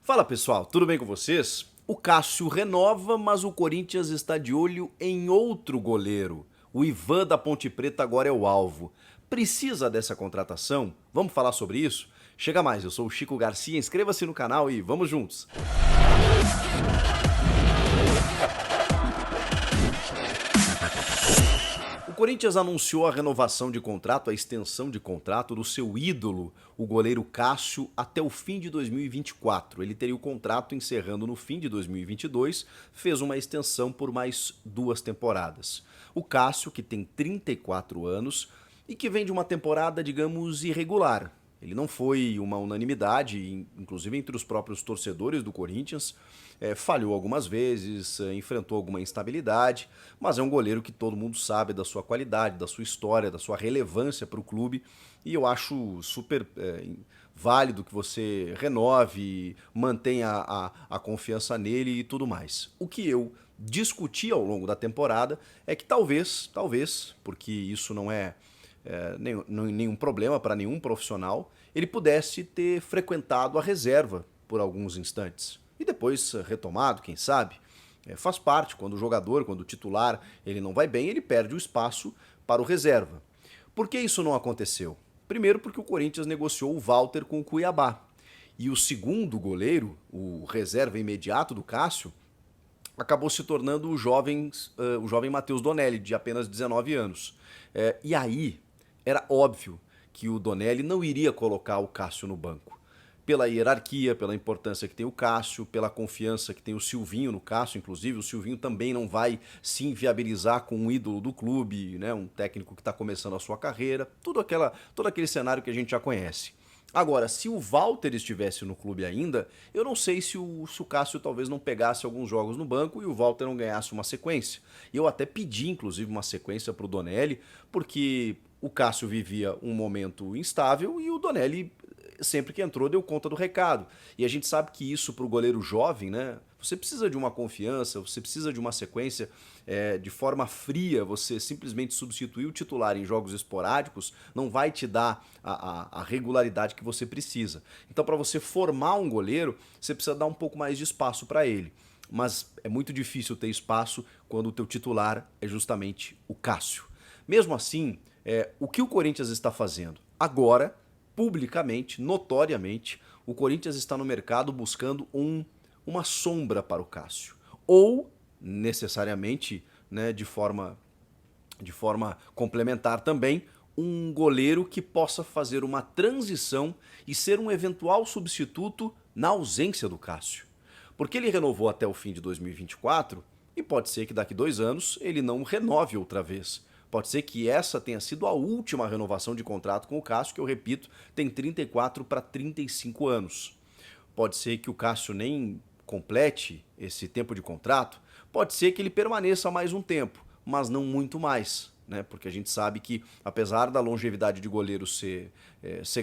Fala pessoal, tudo bem com vocês? O Cássio renova, mas o Corinthians está de olho em outro goleiro. O Ivan da Ponte Preta agora é o alvo. Precisa dessa contratação? Vamos falar sobre isso? Chega mais, eu sou o Chico Garcia, inscreva-se no canal e vamos juntos! O Corinthians anunciou a renovação de contrato, a extensão de contrato do seu ídolo, o goleiro Cássio, até o fim de 2024. Ele teria o contrato encerrando no fim de 2022, fez uma extensão por mais 2 temporadas. O Cássio, que tem 34 anos e que vem de uma temporada, digamos, irregular. Ele não foi uma unanimidade, inclusive entre os próprios torcedores do Corinthians. Falhou algumas vezes, enfrentou alguma instabilidade, mas é um goleiro que todo mundo sabe da sua qualidade, da sua história, da sua relevância para o clube. E eu acho super válido que você renove, mantenha a confiança nele e tudo mais. O que eu discuti ao longo da temporada é que talvez, porque isso não é nenhum problema para nenhum profissional, ele pudesse ter frequentado a reserva por alguns instantes. E depois retomado, quem sabe? Faz parte, quando o jogador, quando o titular, ele não vai bem, ele perde o espaço para o reserva. Por que isso não aconteceu? Primeiro porque o Corinthians negociou o Walter com o Cuiabá. E o segundo goleiro, o reserva imediato do Cássio, acabou se tornando o jovem Matheus Donelli, de apenas 19 anos. E aí, era óbvio que o Donelli não iria colocar o Cássio no banco. Pela hierarquia, pela importância que tem o Cássio, pela confiança que tem o Silvinho no Cássio, inclusive o Silvinho também não vai se inviabilizar com um ídolo do clube, né, um técnico que está começando a sua carreira, todo aquele cenário que a gente já conhece. Agora, se o Walter estivesse no clube ainda, eu não sei se o Cássio talvez não pegasse alguns jogos no banco e o Walter não ganhasse uma sequência. Eu até pedi, inclusive, uma sequência para o Donelli, porque o Cássio vivia um momento instável e o Donelli, sempre que entrou, deu conta do recado. E a gente sabe que isso para o goleiro jovem, né? Você precisa de uma confiança, você precisa de uma sequência. De forma fria, você simplesmente substituir o titular em jogos esporádicos não vai te dar a regularidade que você precisa. Então, para você formar um goleiro, você precisa dar um pouco mais de espaço para ele. Mas é muito difícil ter espaço quando o teu titular é justamente o Cássio. Mesmo assim, o que o Corinthians está fazendo? Agora, publicamente, notoriamente, o Corinthians está no mercado buscando uma sombra para o Cássio. Ou, necessariamente, né, de forma complementar também, um goleiro que possa fazer uma transição e ser um eventual substituto na ausência do Cássio. Porque ele renovou até o fim de 2024 e pode ser que daqui 2 anos ele não renove outra vez. Pode ser que essa tenha sido a última renovação de contrato com o Cássio, que eu repito, tem 34 para 35 anos. Pode ser que o Cássio nem complete esse tempo de contrato, pode ser que ele permaneça mais um tempo, mas não muito mais, né? Porque a gente sabe que, apesar da longevidade de goleiro ser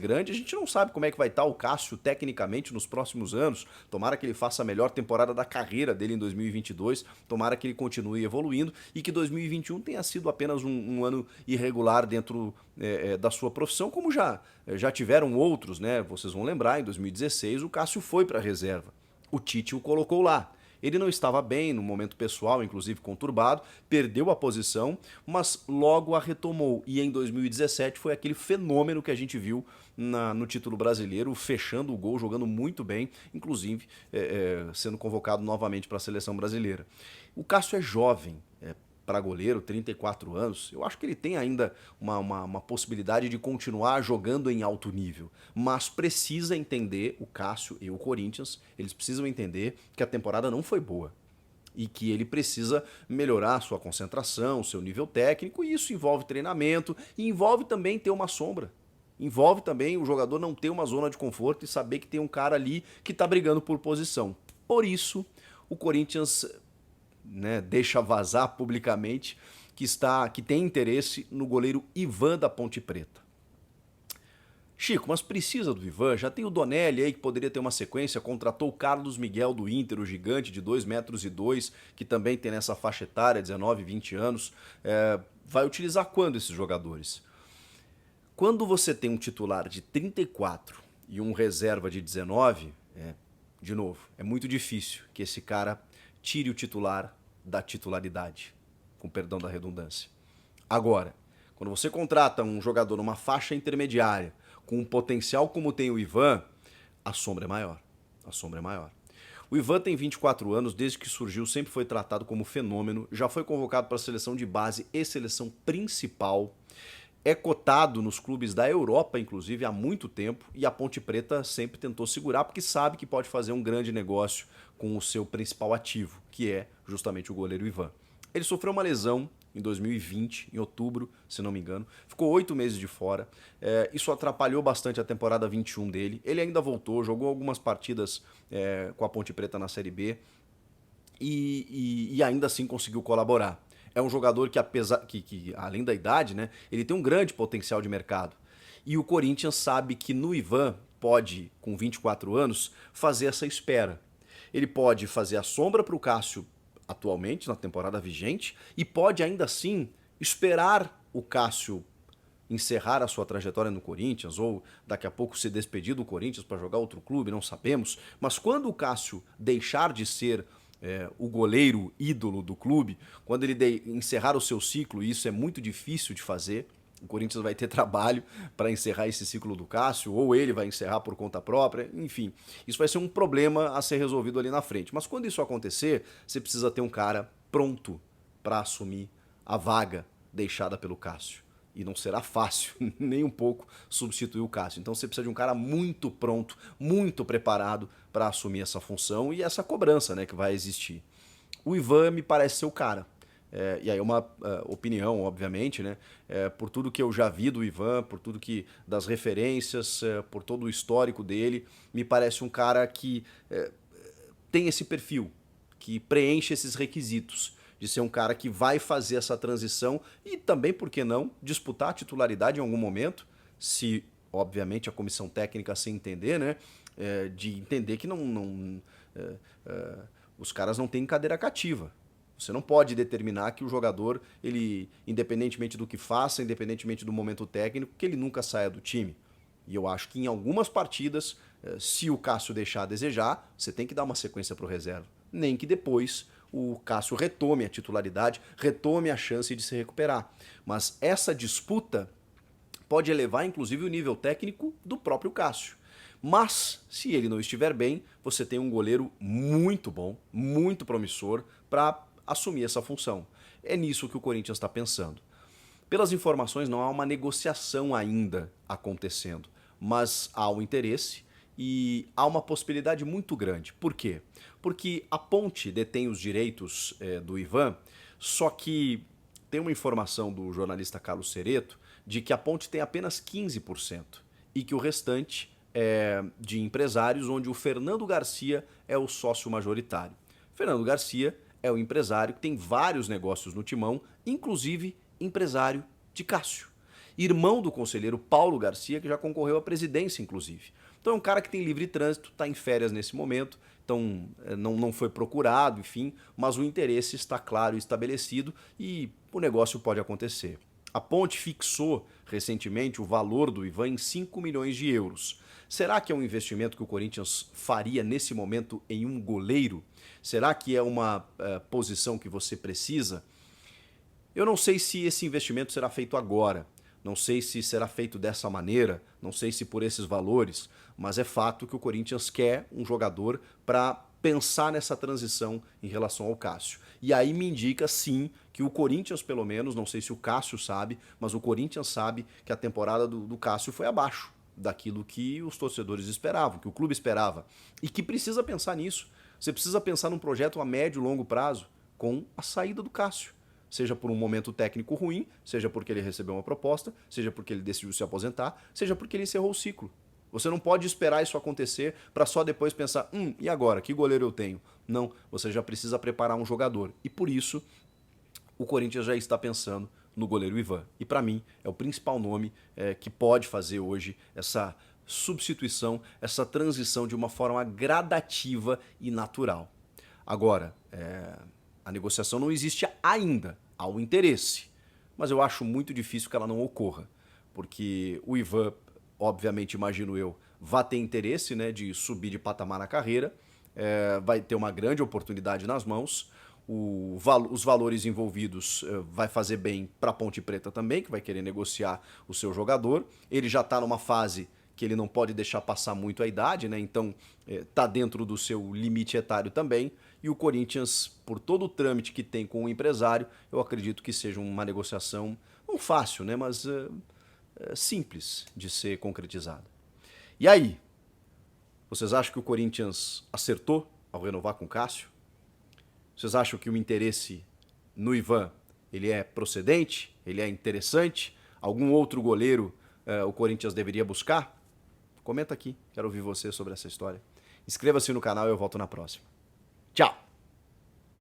grande, a gente não sabe como é que vai estar o Cássio tecnicamente nos próximos anos. Tomara que ele faça a melhor temporada da carreira dele em 2022, tomara que ele continue evoluindo e que 2021 tenha sido apenas um ano irregular dentro da sua profissão, como já tiveram outros, né? Vocês vão lembrar, em 2016 o Cássio foi para a reserva. O Tite o colocou lá. Ele não estava bem, no momento pessoal, inclusive conturbado, perdeu a posição, mas logo a retomou. E em 2017 foi aquele fenômeno que a gente viu no título brasileiro, fechando o gol, jogando muito bem, inclusive sendo convocado novamente para a seleção brasileira. O Cássio é jovem, para goleiro, 34 anos, eu acho que ele tem ainda uma possibilidade de continuar jogando em alto nível, mas precisa entender, o Cássio e o Corinthians, eles precisam entender que a temporada não foi boa e que ele precisa melhorar sua concentração, seu nível técnico, e isso envolve treinamento e envolve também ter uma sombra. Envolve também o jogador não ter uma zona de conforto e saber que tem um cara ali que está brigando por posição. Por isso, o Corinthians, né, deixa vazar publicamente que tem interesse no goleiro Ivan da Ponte Preta. Chico, mas precisa do Ivan? Já tem o Donelli aí que poderia ter uma sequência, contratou o Carlos Miguel do Inter, o gigante de 2,2 metros, que também tem nessa faixa etária, 19, 20 anos. Vai utilizar quando esses jogadores? Quando você tem um titular de 34 e um reserva de 19, de novo, é muito difícil que esse cara tire o titular da titularidade, com perdão da redundância. Agora, quando você contrata um jogador numa faixa intermediária, com um potencial como tem o Ivan, a sombra é maior. A sombra é maior. O Ivan tem 24 anos, desde que surgiu sempre foi tratado como fenômeno, já foi convocado para a seleção de base e seleção principal, é cotado nos clubes da Europa, inclusive, há muito tempo, e a Ponte Preta sempre tentou segurar, porque sabe que pode fazer um grande negócio com o seu principal ativo, que é justamente o goleiro Ivan. Ele sofreu uma lesão em 2020, em outubro, se não me engano. Ficou 8 meses de fora. Isso atrapalhou bastante a temporada 21 dele. Ele ainda voltou, jogou algumas partidas com a Ponte Preta na Série B e ainda assim conseguiu colaborar. É um jogador que, apesar que além da idade, né, ele tem um grande potencial de mercado. E o Corinthians sabe que no Ivan pode, com 24 anos, fazer essa espera. Ele pode fazer a sombra para o Cássio atualmente, na temporada vigente, e pode ainda assim esperar o Cássio encerrar a sua trajetória no Corinthians, ou daqui a pouco se despedir do Corinthians para jogar outro clube, não sabemos. Mas quando o Cássio deixar de ser o goleiro ídolo do clube, quando ele encerrar o seu ciclo, e isso é muito difícil de fazer, o Corinthians vai ter trabalho para encerrar esse ciclo do Cássio, ou ele vai encerrar por conta própria, enfim. Isso vai ser um problema a ser resolvido ali na frente. Mas quando isso acontecer, você precisa ter um cara pronto para assumir a vaga deixada pelo Cássio. E não será fácil, nem um pouco, substituir o Cássio. Então você precisa de um cara muito pronto, muito preparado para assumir essa função e essa cobrança, né, que vai existir. O Ivan me parece ser o cara. E aí é uma opinião, obviamente, né? Por tudo que eu já vi do Ivan, por tudo que das referências, por todo o histórico dele, me parece um cara que tem esse perfil, que preenche esses requisitos de ser um cara que vai fazer essa transição e também, por que não, disputar a titularidade em algum momento, se, obviamente, a comissão técnica se entender, né? De entender que os caras não têm cadeira cativa. Você não pode determinar que o jogador, ele, independentemente do que faça, independentemente do momento técnico, que ele nunca saia do time. E eu acho que em algumas partidas, se o Cássio deixar a desejar, você tem que dar uma sequência para o reserva. Nem que depois o Cássio retome a titularidade, retome a chance de se recuperar. Mas essa disputa pode elevar, inclusive, o nível técnico do próprio Cássio. Mas, se ele não estiver bem, você tem um goleiro muito bom, muito promissor, para assumir essa função. É nisso que o Corinthians está pensando. Pelas informações, não há uma negociação ainda acontecendo, mas há o interesse e há uma possibilidade muito grande. Por quê? Porque a Ponte detém os direitos do Ivan, só que tem uma informação do jornalista Carlos Cereto de que a Ponte tem apenas 15% e que o restante é de empresários, onde o Fernando Garcia é o sócio majoritário. Fernando Garcia é o empresário que tem vários negócios no timão, inclusive empresário de Cássio. Irmão do conselheiro Paulo Garcia, que já concorreu à presidência, inclusive. Então é um cara que tem livre trânsito, está em férias nesse momento, então não foi procurado, enfim, mas o interesse está claro e estabelecido e o negócio pode acontecer. A Ponte fixou recentemente o valor do Ivan em 5 milhões de euros. Será que é um investimento que o Corinthians faria nesse momento em um goleiro? Será que é uma posição que você precisa? Eu não sei se esse investimento será feito agora, não sei se será feito dessa maneira, não sei se por esses valores, mas é fato que o Corinthians quer um jogador para pensar nessa transição em relação ao Cássio. E aí me indica, sim, que o Corinthians, pelo menos, não sei se o Cássio sabe, mas o Corinthians sabe que a temporada do Cássio foi abaixo daquilo que os torcedores esperavam, que o clube esperava. E que precisa pensar nisso. Você precisa pensar num projeto a médio e longo prazo com a saída do Cássio. Seja por um momento técnico ruim, seja porque ele recebeu uma proposta, seja porque ele decidiu se aposentar, seja porque ele encerrou o ciclo. Você não pode esperar isso acontecer para só depois pensar, e agora? Que goleiro eu tenho? Não, você já precisa preparar um jogador. E por isso, o Corinthians já está pensando no goleiro Ivan. E para mim, é o principal nome que pode fazer hoje essa substituição, essa transição de uma forma gradativa e natural. Agora, a negociação não existe ainda, há o interesse. Mas eu acho muito difícil que ela não ocorra, porque o Ivan, obviamente, imagino eu, vai ter interesse, né, de subir de patamar na carreira, vai ter uma grande oportunidade nas mãos. Os valores envolvidos vai fazer bem para a Ponte Preta também, que vai querer negociar o seu jogador. Ele já está numa fase que ele não pode deixar passar muito a idade, né? Então está dentro do seu limite etário também. E o Corinthians, por todo o trâmite que tem com o empresário, eu acredito que seja uma negociação não fácil, né? Mas simples de ser concretizada. E aí, vocês acham que o Corinthians acertou ao renovar com o Cássio? Vocês acham que o interesse no Ivan ele é procedente? Ele é interessante? Algum outro goleiro o Corinthians deveria buscar? Comenta aqui, quero ouvir você sobre essa história. Inscreva-se no canal e eu volto na próxima. Tchau!